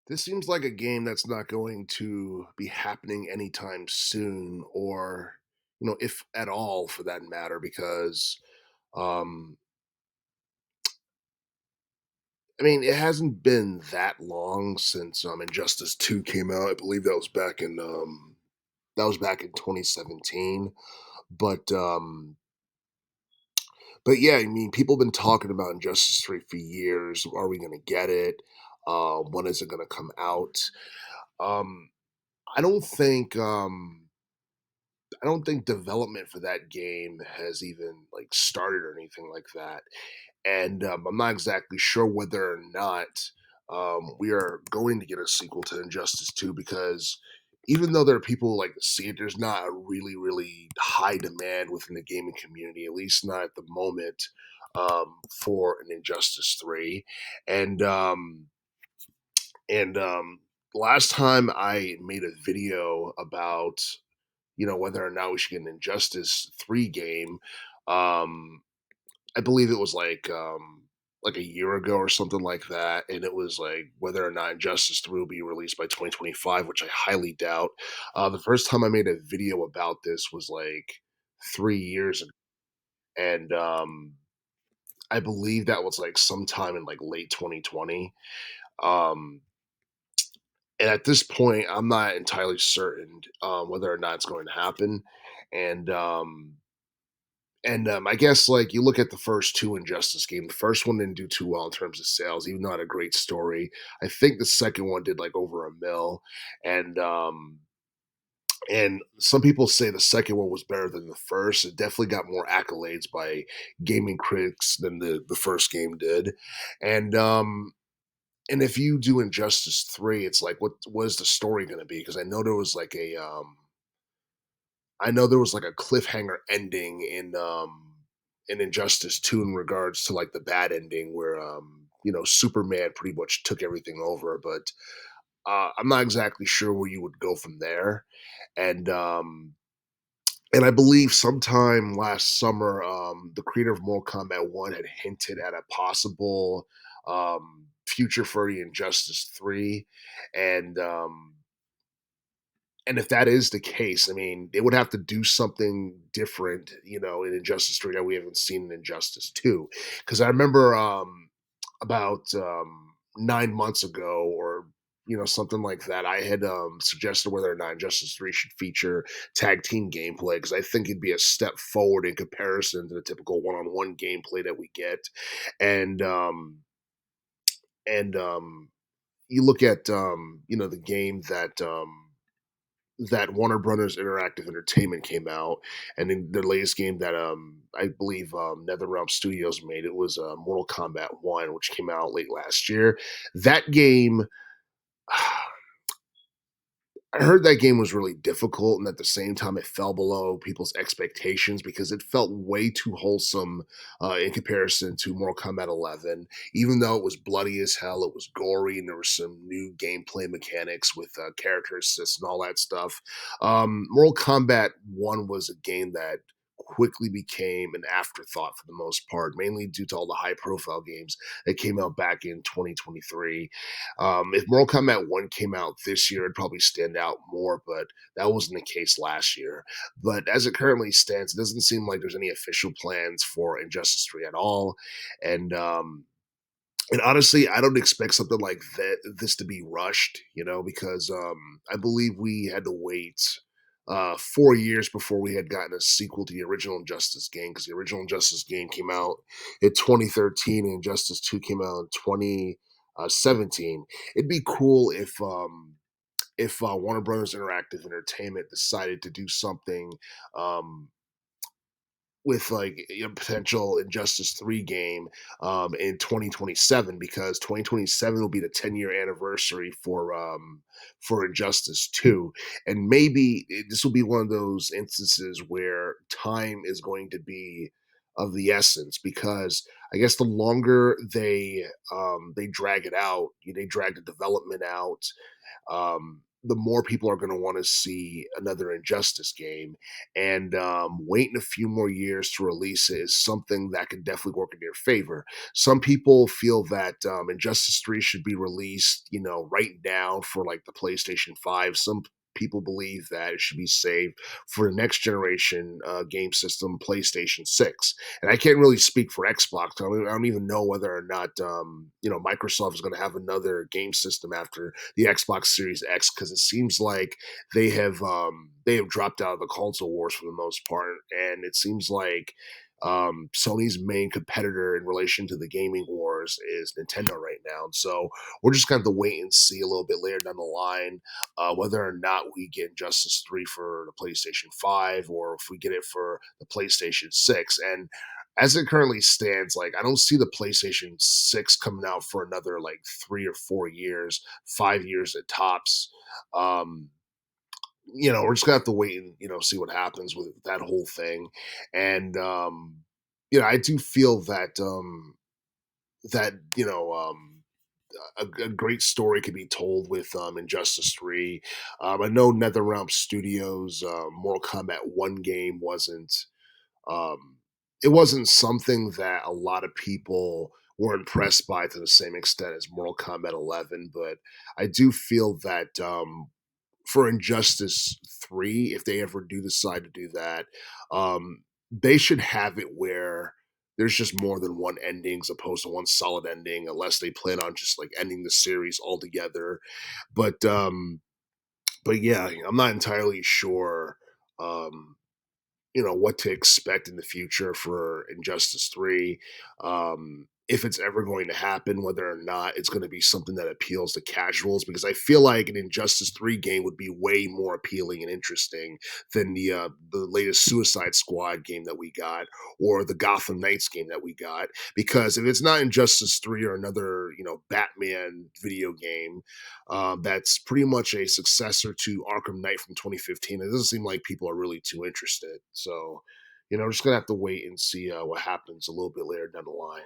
This seems like a game that's not going to be happening anytime soon, or if at all, for that matter. Because um, I mean, it hasn't been that long since Injustice 2 came out. I believe that was back in 2017. But but yeah, I mean, people have been talking about Injustice 3 for years. Are we going to get it? When is it going to come out? Um, I don't think. I don't think development for that game has even like started or anything like that. And I'm not exactly sure whether or not we are going to get a sequel to Injustice 2, because even though there are people who like to see it, there's not a really high demand within the gaming community, at least not at the moment, for an Injustice 3. And and last time I made a video about whether or not we should get an Injustice 3 game. Um, I believe it was like a year ago or something like that, and it was like whether or not Injustice 3 will be released by 2025, which I highly doubt. The first time I made a video about this was like 3 years ago, and I believe that was like sometime in like late 2020. Um, and at this point, I'm not entirely certain whether or not it's going to happen. And I guess, like, you look at the first 2 Injustice game, the first one didn't do too well in terms of sales, even though it had a great story. I think the second one did, like, over a mil, and, um and some people say the second one was better than the first. It definitely got more accolades by gaming critics than the first game did, and, and if you do Injustice 3, it's like, what is the story gonna be? Because I know there was like a cliffhanger ending in Injustice 2 in regards to like the bad ending where Superman pretty much took everything over, but I'm not exactly sure where you would go from there. And I believe sometime last summer, the creator of Mortal Kombat 1 had hinted at a possible future for the Injustice 3. And and if that is the case, I mean, they would have to do something different, in Injustice 3 that we haven't seen in Injustice 2. Because I remember about 9 months ago, or something like that, I had suggested whether or not Injustice 3 should feature tag team gameplay, because I think it'd be a step forward in comparison to the typical one-on-one gameplay that we get. And you look at the game that Warner Brothers Interactive Entertainment came out, and then the latest game that I believe NetherRealm Studios made, it was Mortal Kombat 1, which came out late last year. That game, I heard that game was really difficult, and at the same time, it fell below people's expectations because it felt way too wholesome in comparison to Mortal Kombat 11. Even though it was bloody as hell, it was gory, and there were some new gameplay mechanics with character assists and all that stuff. Mortal Kombat 1 was a game that quickly became an afterthought for the most part, mainly due to all the high profile games that came out back in 2023. If Mortal Kombat 1 came out this year, it'd probably stand out more, but that wasn't the case last year. But as it currently stands, it doesn't seem like there's any official plans for Injustice 3 at all. And and honestly, I don't expect something like this to be rushed, because I believe we had to wait 4 years before we had gotten a sequel to the original Injustice game, because the original Injustice game came out in 2013 and Injustice 2 came out in 2017. It'd be cool if Warner Brothers Interactive Entertainment decided to do something um, with like a potential Injustice 3 game in 2027, because 2027 will be the 10-year anniversary for Injustice 2. And maybe this will be one of those instances where time is going to be of the essence, because I guess the longer they drag it out, they drag the development out, the more people are going to want to see another Injustice game. And waiting a few more years to release it is something that could definitely work in your favor. Some people feel that Injustice 3 should be released, right now for like the PlayStation 5. Some people believe that it should be saved for the next generation game system, PlayStation 6. And I can't really speak for Xbox. I don't even know whether or not, Microsoft is going to have another game system after the Xbox Series X, because it seems like they have dropped out of the console wars for the most part, and it seems like Sony's main competitor in relation to the gaming wars is Nintendo right now. And so we're just going to have to wait and see a little bit later down the line whether or not we get Justice 3 for the PlayStation 5 or if we get it for the PlayStation 6. And as it currently stands, like I don't see the PlayStation 6 coming out for another like 3 or 4 years, 5 years at tops. Um, we're just gonna have to wait and see what happens with that whole thing. And I do feel that that a great story could be told with Injustice 3. I know NetherRealm Studios Mortal Kombat 1 game um, it wasn't something that a lot of people were impressed by to the same extent as Mortal Kombat 11, but I do feel that for Injustice 3, if they ever do decide to do that, they should have it where there's just more than one ending as opposed to one solid ending, unless they plan on just like ending the series altogether. But yeah, I'm not entirely sure um what to expect in the future for Injustice 3. If it's ever going to happen, whether or not it's going to be something that appeals to casuals, because I feel like an Injustice 3 game would be way more appealing and interesting than the latest Suicide Squad game that we got or the Gotham Knights game that we got. Because if it's not Injustice 3 or another, Batman video game, that's pretty much a successor to Arkham Knight from 2015. It doesn't seem like people are really too interested. So, just gonna have to wait and see what happens a little bit later down the line.